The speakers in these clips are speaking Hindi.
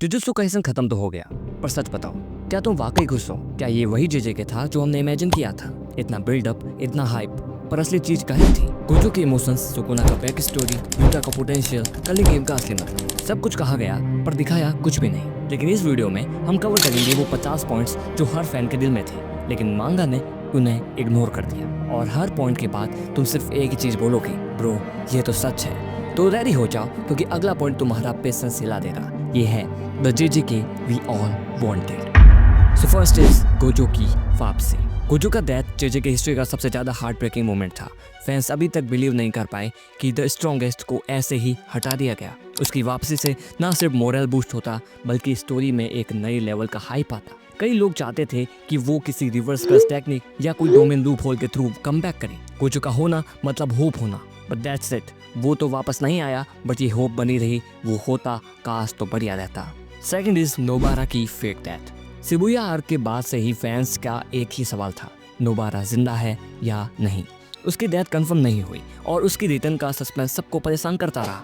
जुजुत्सु काइसन खत्म तो हो गया, पर सच बताओ, क्या तुम वाकई खुश हो? क्या ये वही जेजेके था जो हमने इमेजिन किया था? इतना बिल्डअप, इतना हाइप, पर असली चीज कहीं थी? गोजो के इमोशंस, सुकुना का बैक स्टोरी, यूटा का पोटेंशियल, कल गेम का असली मतलब, सब कुछ कहा गया पर दिखाया कुछ भी नहीं। लेकिन इस वीडियो में हम कवर करेंगे वो 50 पॉइंट्स जो हर फैन के दिल में थे, लेकिन मांगा ने उन्हें इग्नोर कर दिया। और हर पॉइंट के बाद तुम सिर्फ एक ही चीज बोलोगे, ब्रो ये तो सच है। तो रेडी हो जाओ, क्योंकि अगला पॉइंट तुम्हारा पेशेंस हिला देगा। ये है the JJK we all wanted. So first is Gojo की वापसी। गोजो का डेथ जेजेके हिस्ट्री का सबसे ज्यादा हार्ट ब्रेकिंग मोमेंट था। फैंस अभी तक बिलीव नहीं कर पाए कि द स्ट्रॉन्गेस्ट को ऐसे ही हटा दिया गया। उसकी वापसी से ना सिर्फ मोरल बूस्ट होता, बल्कि स्टोरी में एक नई लेवल का हाइप आता। कई लोग चाहते थे कि वो किसी रिवर्स कर्स टेक्निक या कोई डोमेन लूप होल के थ्रू कम बैक करे। गोजो का होना मतलब होप होना, बट दैट्स इट। वो तो वापस नहीं आया, बट ये होप बनी रही। वो होता काश तो बढ़िया रहता। सेकंड इज नोबारा की फेक डेथ। शिबुया आर्क के बाद से ही फैंस का एक ही सवाल था, नोबारा जिंदा है या नहीं। उसकी डेथ कंफर्म नहीं हुई और उसकी रिटर्न का सस्पेंस सबको परेशान करता रहा।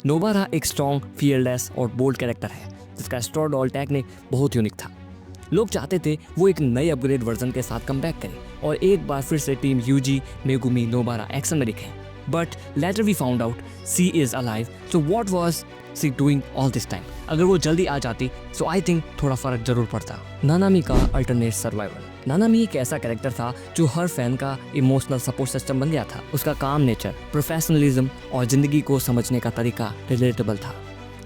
नोबारा एक स्ट्रॉन्ग, फियरलेस और बोल्ड कैरेक्टर है जिसका स्ट्रॉ डॉल टेक्निक बहुत यूनिक था। लोग चाहते थे वो एक नए अपग्रेड वर्जन के साथ कम बैक करे और एक बार फिर से team Yuji, Megumi, Nobara action में दिखे। But later we found out she is alive. So what was she doing all this time? अगर वो जल्दी आ जाती so I think थोड़ा फर्क जरूर पड़ता। नानामी का अल्टरनेट सर्वाइवल। नानामी एक ऐसा कैरेक्टर था जो हर फैन का इमोशनल सपोर्ट सिस्टम बन गया था। उसका काम नेचर, प्रोफेशनलिज्म और जिंदगी को समझने का तरीका रिलेटेबल था।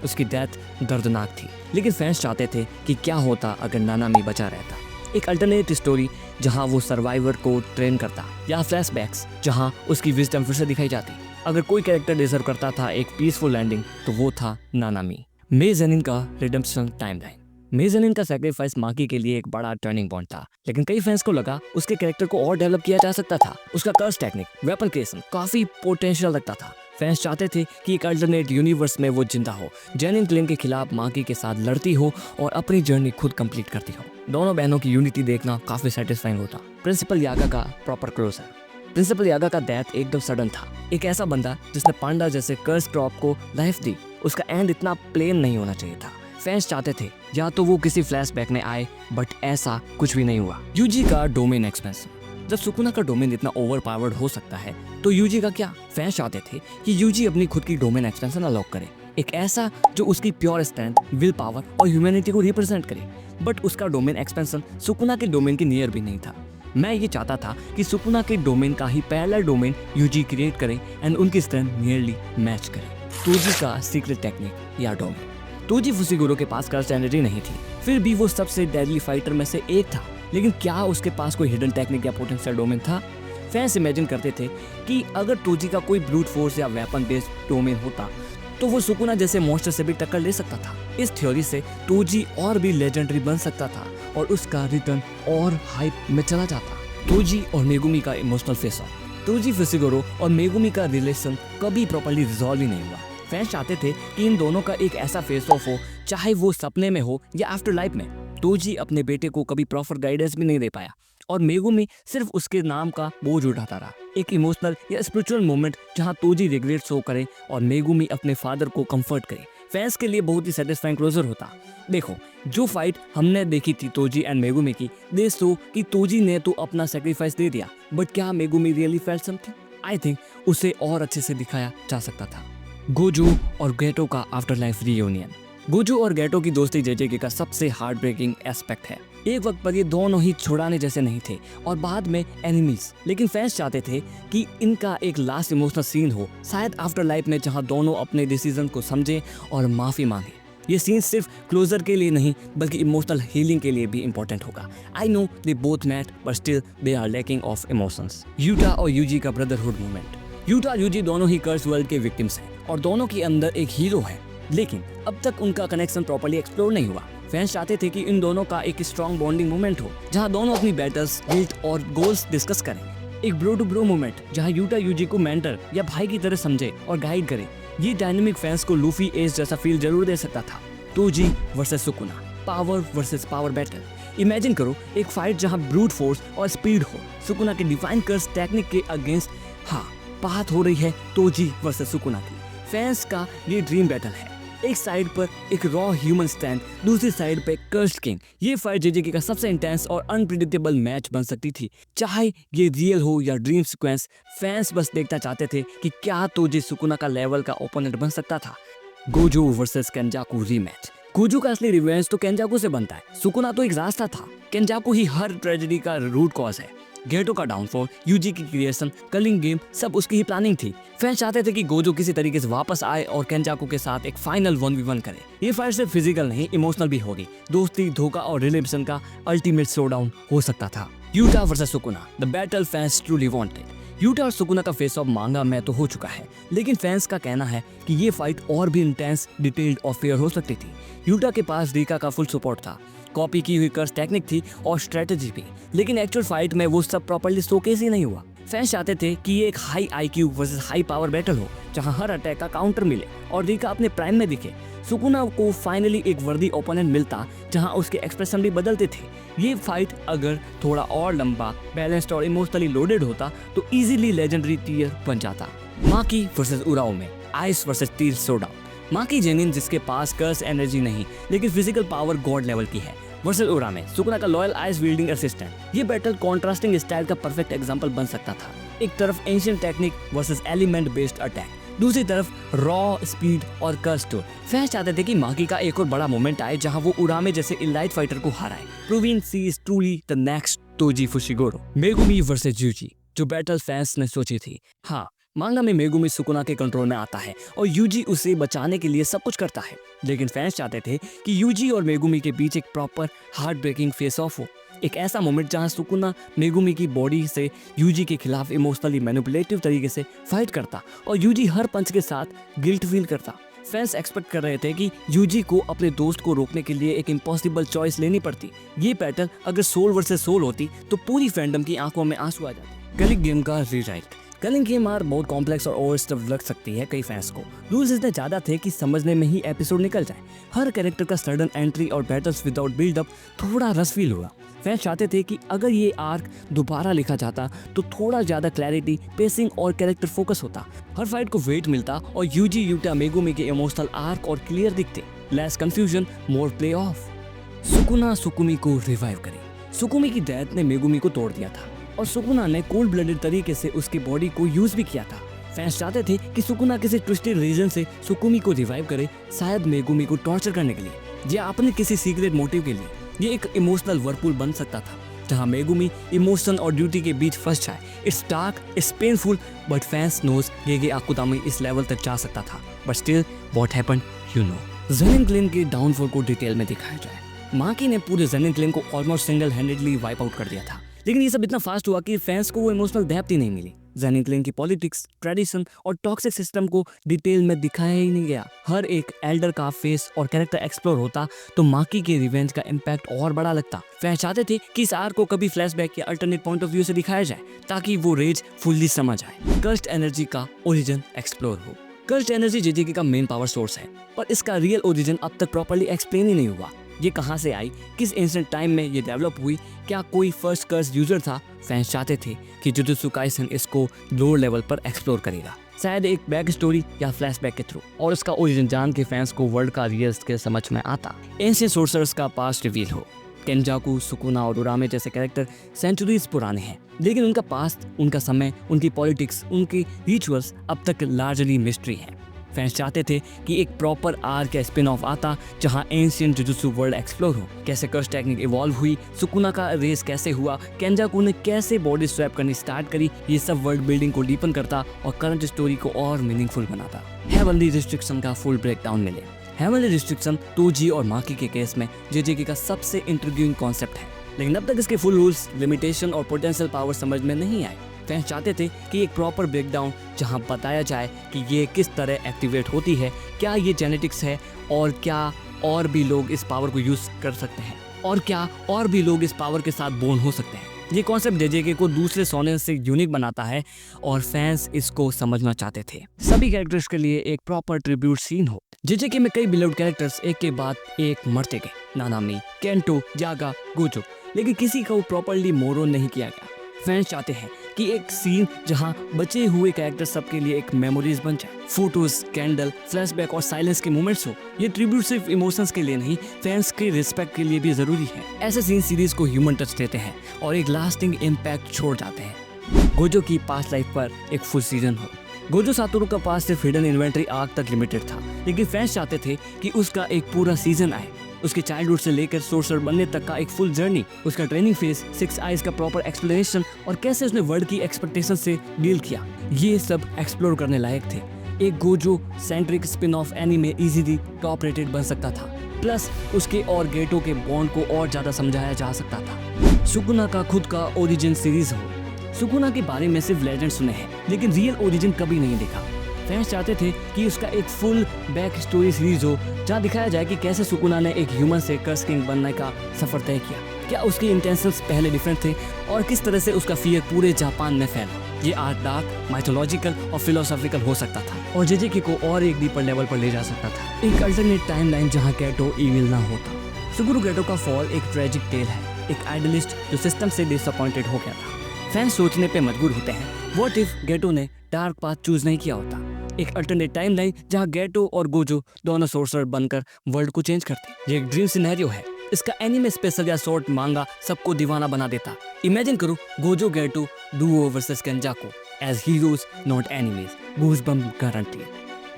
उसकी डेथ दर्दनाक थी, लेकिन फैंस चाहते थे कि क्या होता अगर नानामी बचा रहता। एक अल्टरनेट स्टोरी जहां वो सर्वाइवर को ट्रेन करता, या फ्लैशबैक्स जहां उसकी विजडम फिर से दिखाई जाती। अगर कोई कैरेक्टर डिजर्व करता था एक पीसफुल एंडिंग तो वो था नानामी। मे जेनिन का रिडेम्पशन टाइमलाइन। मे जेनिन का सैक्रिफाइस माकी के लिए एक बड़ा टर्निंग पॉइंट था, लेकिन कई फैंस को लगा उसके कैरेक्टर को और डेवलप किया जा सकता था। उसका कर्स टेक्निक, वेपन क्रिएशन काफी पोटेंशियल लगता था। फैंस चाहते थे कि एक अल्टरनेट यूनिवर्स में वो जिंदा हो, जेनिन क्लेन के खिलाफ माकी के साथ लड़ती हो और अपनी जर्नी खुद कंप्लीट करती हो। दोनों बहनों की यूनिटी देखना काफी सेटिस्फाइंग होता। प्रिंसिपल यागा का प्रॉपर क्लोजर। प्रिंसिपल यागा का डेथ एकदम सडन था। एक ऐसा बंदा जिसने पांडा जैसे कर्स क्रॉप को लाइफ दी, उसका एंड इतना प्लेन नहीं होना चाहिए था। फैंस चाहते थे या तो वो किसी फ्लैशबैक में आए, बट ऐसा कुछ भी नहीं हुआ। यूजी का डोमेन एक्सपेंशन। जब सुकुना का डोमेन इतना ओवर पावर्ड हो सकता है तो यूजी का क्या? फैंस चाहते थे कि यूजी अपनी खुद की डोमेन एक्सपेंशन अनलॉक करे, एक ऐसा जो उसकी प्योर स्ट्रेंथ, विल पावर और ह्यूमैनिटी को रिप्रेजेंट करे। बट उसका डोमेन एक्सपेंशन सुकुना के डोमेन के नियर भी नहीं था। मैं ये चाहता था कि सुकुना के डोमेन का ही पैरेलल डोमेन यूजी क्रिएट करे एंड उनकी स्ट्रेंथ नियरली मैच करे। तोजी का सीक्रेट टेक्निक या डोमेन। तोजी फुशिगुरो के पास कर्स एनर्जी नहीं थी, फिर भी वो सबसे डेडली फाइटर में से एक था। लेकिन क्या उसके पास कोई हिडन टेक्निक या पोटेंशियल डोमेन था? फैंस इमेजिन करते थे कि अगर तोजी का कोई ब्रूट फोर्स या वेपन बेस्ड डोमेन होता तो वो सुकुना जैसे मॉन्स्टर से भी टक्कर ले सकता था। इस थ्योरी से तोजी और भी लेजेंडरी बन सकता था और उसका रिटर्न और हाइप में चला जाता। तोजी और मेगुमी का emotional face of. Toji Fushiguro और मेगुमी का रिलेशन कभी प्रॉपर्ली रिजॉल्व ही नहीं हुआ। फैंस चाहते थे कि इन दोनों का एक ऐसा फेस ऑफ हो, चाहे वो सपने में हो या आफ्टर लाइफ में। तोजी अपने बेटे को कभी प्रॉपर गाइडेंस भी नहीं दे पाया और मेगुमी सिर्फ उसके नाम का बोझ उठाता रहा। एक इमोशनल या स्पिरिचुअल मोमेंट जहां तोजी रिग्रेट शो करे और मेगुमी अपने फादर को कंफर्ट करे, फैंस के लिए बहुत ही सेटिस्फाइंग क्लोजर होता। देखो, जो फाइट हमने देखी थी तोजी एंड मेगुमी की, दे शो कि तोजी ने तो अपना सैक्रिफाइस दे दिया, बट क्या Megumi really felt something? I think उसे और अच्छे से दिखाया जा सकता था। गोजो और गेटो का आफ्टर लाइफ रियूनियन। गोजो और गेटो की दोस्ती जेजेके का सबसे हार्ट ब्रेकिंग एस्पेक्ट है। एक वक्त पर ये दोनों ही छुड़ाने जैसे नहीं थे और बाद में एनिमीज, लेकिन फैंस चाहते थे कि इनका एक लास्ट इमोशनल सीन हो, शायद आफ्टर लाइफ में, जहां दोनों अपने डिसीजन को समझें और माफी मांगे। ये सीन सिर्फ क्लोजर के लिए नहीं, बल्कि इमोशनल हीलिंग के लिए भी इंपॉर्टेंट होगा। I know they both met, but still they are lacking of emotions. Yuta और यूजी का ब्रदरहुड मूवमेंट। यूटा और यूजी दोनों ही कर्स वर्ल्ड के विक्टिम्स हैं और दोनों के अंदर एक हीरो है, लेकिन अब तक उनका कनेक्शन प्रॉपर्ली एक्सप्लोर नहीं हुआ। फैंस चाहते थे कि इन दोनों का एक स्ट्रॉन्ग बॉन्डिंग मोमेंट हो, जहां दोनों अपनी बैटल्स, गिल्ट और गोल्स डिस्कस करें। एक ब्रो टू ब्रो मोमेंट जहां यूटा यूजी को मेंटर या भाई की तरह समझे और गाइड करे। ये डायनामिक फैंस को लूफी एज जैसा फील जरूर दे सकता था। Toji versus Sukuna, power versus power battle. Imagine करो एक फाइट जहां ब्रूट फोर्स और स्पीड हो, सुकुना के डिवाइन कर्स टेक्निक के अगेंस्ट। हाँ, बात हो रही है तोजी वर्सेस सुकुना की। फैंस का ये ड्रीम बैटल है। एक साइड पर एक रॉ ह्यूमन स्टैंड, दूसरी साइड पे कर्स्ड किंग। ये फाइट जेजेके का सबसे इंटेंस और अनप्रिडिक्टेबल मैच बन सकती थी। चाहे ये रियल हो या ड्रीम सीक्वेंस, फैंस बस देखना चाहते थे कि क्या तोजी सुकुना का लेवल का ओपोनेंट बन सकता था। Gojo versus Kenjaku rematch. Gojo का असली रिवेंज तो केंजाकू से बनता है, सुकुना तो एक रास्ता था। केंजाकू ही हर ट्रेजेडी का रूट कॉज है। गेटो का डाउनफॉल, यूजी की क्रिएशन, कलिंग गेम, सब उसकी ही प्लानिंग थी। फैंस चाहते थे कि गोजो किसी तरीके से वापस आए और केंजाकू के साथ एक फाइनल 1v1 करे। ये फाइट सिर्फ फिजिकल नहीं, इमोशनल भी होगी। दोस्ती, धोखा और रिलेशन का अल्टीमेट शोडाउन हो सकता था। Yuta versus Sukuna, the battle fans truly wanted. Yuta और सुकुना का फेस ऑफ मांगा में तो हो चुका है, लेकिन फैंस का कहना है कि ये फाइट और भी इंटेंस, डिटेल्ड और फेयर हो सकती थी। यूटा के पास रिका का फुल सपोर्ट था, कॉपी की हुई कर्स टेक्निक थी और स्ट्रेटेजी भी, लेकिन एक्चुअल फाइट में वो सब प्रॉपर्ली शोकेस ही नहीं हुआ। फैंस चाहते थे कि ये एक high IQ versus high power battle हो, जहां हर अटैक का काउंटर मिले और रिका अपने प्राइम में दिखे। सुकुना को फाइनली एक वर्दी ओपोनेंट मिलता जहां उसके एक्सप्रेशन भी बदलते थे। ये फाइट अगर थोड़ा और लंबा, बैलेंस्ड और इमोशनली लोडेड होता तो इजीली लेजेंडरी टियर बन जाता। माकी वर्सेस उराओ में आइस वर्सेस तीर शोडाउन। माकी जेनिन, जिसके पास कर्स एनर्जी नहीं लेकिन फिजिकल पावर गॉड लेवल की है, वर्सेस उरा में सुकुना का लॉयल आइस विल्डिंग असिस्टेंट। ये बैटल कॉन्ट्रास्टिंग स्टाइल का परफेक्ट एग्जांपल बन सकता था। एक तरफ ancient technique versus element based attack, दूसरी तरफ रॉ स्पीड और कर्स टूर। फैंस चाहते थे कि माकी का एक और बड़ा मोमेंट आए जहां वो उरामे जैसे इलाइट फाइटर को हराए। Proving she is truly the next Toji Fushiguro. Megumi versus Yuji, जो बैटल फैंस ने सोची थी। हाँ, मांगा में मेगुमी सुकुना के कंट्रोल में आता है और यूजी उसे बचाने के लिए सब कुछ करता है, लेकिन फैंस चाहते थे कि यूजी और मेगुमी के बीच एक proper heartbreaking face off हो। एक ऐसा मोमेंट जहां सुकुना मेगुमी की बॉडी से यूजी के खिलाफ इमोशनली मैनिपुलेटिव तरीके से फाइट करता और यूजी हर पंच के साथ गिल्ट फील करता। फैंस एक्सपेक्ट कर रहे थे कि यूजी को अपने दोस्त को रोकने के लिए एक इम्पॉसिबल चॉइस लेनी पड़ती। ये बैटल अगर सोल वर्सेस सोल होती तो पूरी फैंडम की आंखों में आंसू आ जाते। कलिंग गेम का रीराइट। कलिंग गेम आर बहुत कॉम्प्लेक्स और ओवर स्टफ लग सकती है कई फैंस को। रूल्स इतने ज्यादा थे कि समझने में ही एपिसोड निकल जाए। हर कैरेक्टर का सडन एंट्री और बैटल्स विदाउट बिल्डअप थोड़ा रस फील हुआ। फैंस चाहते थे कि अगर ये आर्क दोबारा लिखा जाता तो थोड़ा ज्यादा क्लैरिटी, पेसिंग और कैरेक्टर फोकस होता। हर फाइट को वेट मिलता और यूजी, यूटा, मेगुमी के इमोशनल आर्क और क्लियर दिखते। लेस कंफ्यूजन, मोर प्ले ऑफ। सुकुना सुकुमी को रिवाइव करी। सुकुमी की डेथ ने मेगुमी को तोड़ दिया था और सुकुना ने कोल्ड ब्लडेड तरीके से उसकी बॉडी को यूज भी किया था। फैंस चाहते थे कि सुकुना किसी ट्विस्टेड रीजन से सुकुमी को रिवाइव करे, शायद मेगुमी को टॉर्चर करने के लिए या अपने किसी सीक्रेट मोटिव के लिए। ये एक इमोशनल वर्लपूल बन सकता था जहां मेगुमी इमोशन और ड्यूटी के बीच फंस जाए। It's dark, it's painful, but fans know Gege Akutami इस लेवल तक जा सकता था। But still what happened, you know. Zenin clan के डाउनफॉल को डिटेल में दिखाया जाए। माकी ने पूरे जेनिन क्लेन को almost single handedly wipe out कर दिया था, लेकिन ये सब इतना फास्ट हुआ कि फैंस को वो इमोशनल डेप्थ ही नहीं मिली। जेनिन क्लेन की पॉलिटिक्स, ट्रेडिशन और टॉक्सिक सिस्टम को डिटेल में दिखाया ही नहीं गया। हर एक एल्डर का फेस और कैरेक्टर एक्सप्लोर होता तो माकी के रिवेंज का इम्पैक्ट और बड़ा लगता। फैंस चाहते थे कि इस आर्क को कभी फ्लैशबैक या अल्टरनेट पॉइंट ऑफ व्यू से दिखाया जाए ताकि वो रेज फुल्ली समझ आए। कर्स्ड एनर्जी का ओरिजिन एक्सप्लोर हो। कर्स्ड एनर्जी जेजेके का मेन पावर सोर्स है, पर इसका रियल ओरिजिन अब तक प्रॉपर्ली एक्सप्लेन ही नहीं हुआ। ये कहां से आई, किस एंशिएंट टाइम में ये डेवलप हुई, क्या कोई फर्स्ट कर्स यूजर था? फैंस चाहते थे कि जुजुत्सु काइसेन इसको लोअर लेवल पर एक्सप्लोर करेगा, शायद एक बैक स्टोरी या फ्लैशबैक के थ्रू, और उसका ओरिजिन जान के फैंस को वर्ल्ड का रियल स्केल समझ में आता। एंशिएंट सोर्सर्स का पास्ट रिवील हो। केंजाकू, सुकुना और उरामे जैसे कैरेक्टर सेंचुरीज पुराने हैं, लेकिन उनका पास्ट, उनका समय, उनकी पॉलिटिक्स, उनकी रिचुअल्स अब तक लार्जली मिस्ट्री है। फैंस चाहते थे कि एक प्रॉपर आर्क या स्पिन ऑफ आता जहां एंशिएंट जुजुत्सु वर्ल्ड एक्सप्लोर हो। कैसे कर्स टेक्निक इवॉल्व हुई, सुकुना का रेस कैसे हुआ, केंजाकू ने कैसे बॉडी स्वैप करनी स्टार्ट करी, ये सब वर्ल्ड बिल्डिंग को डीपन करता और करंट स्टोरी को और मीनिंगफुल बनाता। हेवनली रिस्ट्रिक्शन का फुल ब्रेकडाउन मिले। हेवनली रिस्ट्रिक्शन तोजी और माकी के केस में जेजेके का सबसे इंट्रिग्यूइंग कॉन्सेप्ट है, लेकिन अब तक इसके फुल रूल्स, लिमिटेशन और पोटेंशियल पावर समझ में नहीं आए। फैंस चाहते थे कि एक प्रॉपर ब्रेकडाउन जहां बताया जाए कि ये किस तरह एक्टिवेट होती है, क्या ये जेनेटिक्स है और क्या और भी लोग इस पावर को यूज कर सकते हैं, और क्या और भी लोग इस पावर के साथ बोर्न हो सकते हैं। ये कॉन्सेप्ट जेजेके को दूसरे सोनेन से यूनिक बनाता है और फैंस इसको समझना चाहते थे। सभी कैरेक्टर्स के लिए एक प्रॉपर ट्रिब्यूट सीन हो। जेजेके में कई बिलोव्ड कैरेक्टर्स एक के बाद एक मरते गए, नानामी, केंटो, जागा, गोजो, लेकिन किसी को प्रॉपरली मोरो नहीं किया गया। फैंस चाहते हैं कि एक सीन जहां बचे हुए कैरेक्टर सबके लिए एक मेमोरीज बन जाए। फोटोज, कैंडल, फ्लैशबैक और साइलेंस के मोमेंट्स हो। ये ट्रिब्यूट सिर्फ इमोशंस के लिए नहीं, फैंस के रिस्पेक्ट के लिए भी जरूरी है। ऐसे सीन सीरीज को ह्यूमन टच देते हैं और एक लास्टिंग इम्पैक्ट छोड़ जाते हैं। गोजो की पास्ट लाइफ पर एक फुल सीजन हो। गोजो सातोरू का पास सिर्फ हिडन इन्वेंट्री आर्क तक लिमिटेड था, लेकिन फैंस चाहते थे कि उसका एक पूरा सीजन आए। उसके चाइल्डहुड से लेकर सोर्सर बनने तक का एक फुल जर्नी, उसका ट्रेनिंग फेज, 6 आइज का प्रॉपर एक्सप्लेनेशन और कैसे उसने वर्ल्ड की एक्सपेक्टेशन से डील किया, ये सब एक्सप्लोर करने लायक थे। एक Gojo centric spin off anime easily top-rated बन सकता था। प्लस उसके और गेटो के बॉन्ड को और ज्यादा समझाया जा सकता था। सुकुना का खुद का ओरिजिन सीरीज हो। सुकुना के बारे में सिर्फ लेजेंड सुने हैं, लेकिन रियल ओरिजिन कभी नहीं देखा। फैंस चाहते थे कि उसका एक फुल बैक स्टोरी सीरीज हो, जहां दिखाया जाए कि कैसे सुकुना ने एक ह्यूमन से कर्स किंग बनने का सफर तय किया, क्या उसके इंटेंशंस पहले डिफरेंट थे और किस तरह से उसका फियर पूरे जापान में फैला। ये आर्ट डार्क, माइथोलॉजिकल और फिलोसॉफिकल हो सकता था और जेजेके को और एक डीपर लेवल पर ले जा सकता था। एक अल्टरनेट टाइमलाइन जहां गेटो इविल ना होता। सुगुरु गेटो का फॉल एक ट्रेजिक टेल है, एक आइडलिस्ट जो सिस्टम से डिसअपॉइंटेड हो गया था। फैंस सोचने पे मजबूर होते हैं, व्हाट इफ गेटो ने डार्क पाथ चूज नहीं किया होता। एक अल्टरनेट टाइमलाइन जहां गेटो और गोजो दोनों सोर्सर बनकर वर्ल्ड को चेंज करते। ये एक ड्रीम सिनेरियो है। इसका एनीमे स्पेशल या शॉर्ट मांगा सबको दीवाना बना देता। इमेजिन करो Gojo Geto duo versus Kenjaku as heroes not enemies, goosebump guarantee.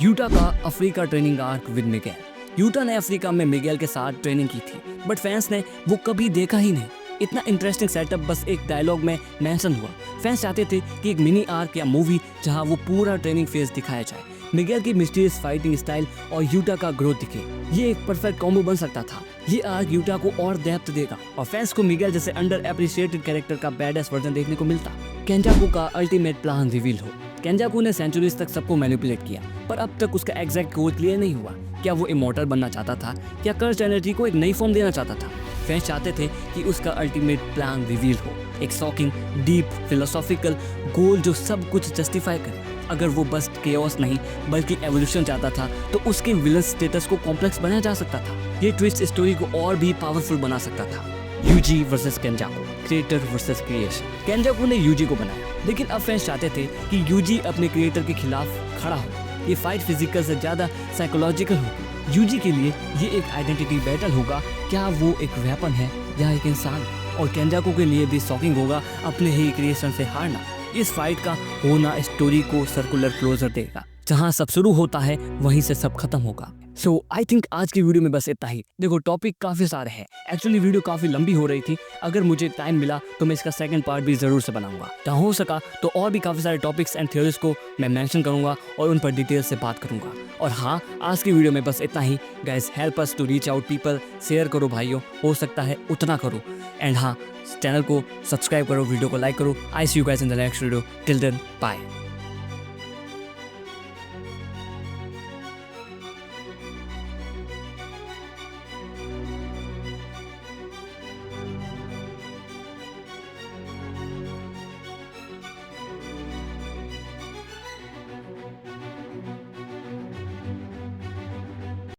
Yuta का Africa training arc with Miguel. Yuta ने अफ्रीका में मिगेल के साथ ट्रेनिंग की थी, बट फैंस ने वो कभी देखा ही नहीं। इतना इंटरेस्टिंग सेटअप बस एक डायलॉग में मेंशन हुआ। फैंस चाहते थे कि एक मिनी आर्क या मूवी जहां वो पूरा ट्रेनिंग फेज दिखाया जाए, मिगेल की मिस्टीरियस फाइटिंग स्टाइल और यूटा का ग्रोथ दिखे। ये एक परफेक्ट कॉम्बो बन सकता था। ये आर्क यूटा को और डेप्थ देगा और फैंस को मिगेल जैसे अंडर एप्रिशिएटेड कैरेक्टर का बैडएस वर्जन देखने को मिलता। केंजाकू का अल्टीमेट प्लान रिवील हो। केंजाकू ने सेंचुरीज तक सबको मैनिपुलेट किया, पर अब तक उसका एग्जैक्ट गोल क्लियर नहीं हुआ। क्या वो इमॉर्टल बनना चाहता था या कर्स्ड एनर्जी को एक नई फॉर्म देना चाहता था? फैंस चाहते थे कि उसका अल्टीमेट प्लान रिवील हो, एक शॉकिंग, डीप, फिलोसॉफिकल गोल जो सब कुछ जस्टिफाई करे। अगर वो बस केओस नहीं बल्कि एवोल्यूशन चाहता था, तो उसके विलन स्टेटस को कॉम्प्लेक्स बनाया जा सकता था। ये ट्विस्ट स्टोरी को और भी पावरफुल बना सकता था। Yuji versus Kenjaku, creator versus creation. Kenjaku ने यूजी को बनाया, लेकिन अब फैंस चाहते थे कि यूजी अपने क्रिएटर के खिलाफ खड़ा हो। ये फाइट फिजिकल से ज्यादा साइकोलॉजिकल होगी। यूजी के लिए ये एक आइडेंटिटी बैटल होगा, क्या वो एक वेपन है या एक इंसान। और केंजाको के लिए भी शॉकिंग होगा अपने ही क्रिएशन से हारना। इस फाइट का होना स्टोरी को सर्कुलर क्लोजर देगा, जहां सब शुरू होता है वहीं से सब खत्म होगा। सो आई थिंक आज की वीडियो में बस इतना ही। देखो टॉपिक काफ़ी सारे हैं, एक्चुअली वीडियो काफ़ी लंबी हो रही थी। अगर मुझे टाइम मिला तो मैं इसका सेकंड पार्ट भी ज़रूर से बनाऊंगा। जहाँ हो सका तो और भी काफ़ी सारे टॉपिक्स एंड थ्योरीज को मैं मेंशन करूंगा और उन पर डिटेल से बात करूंगा। और हाँ, आज की वीडियो में बस इतना ही। Guys help us to reach out people, share करो भाइयों, हो सकता है उतना करो। एंड हाँ, चैनल को सब्सक्राइब करो, वीडियो को लाइक करो। I see you guys in the next video. Till then bye.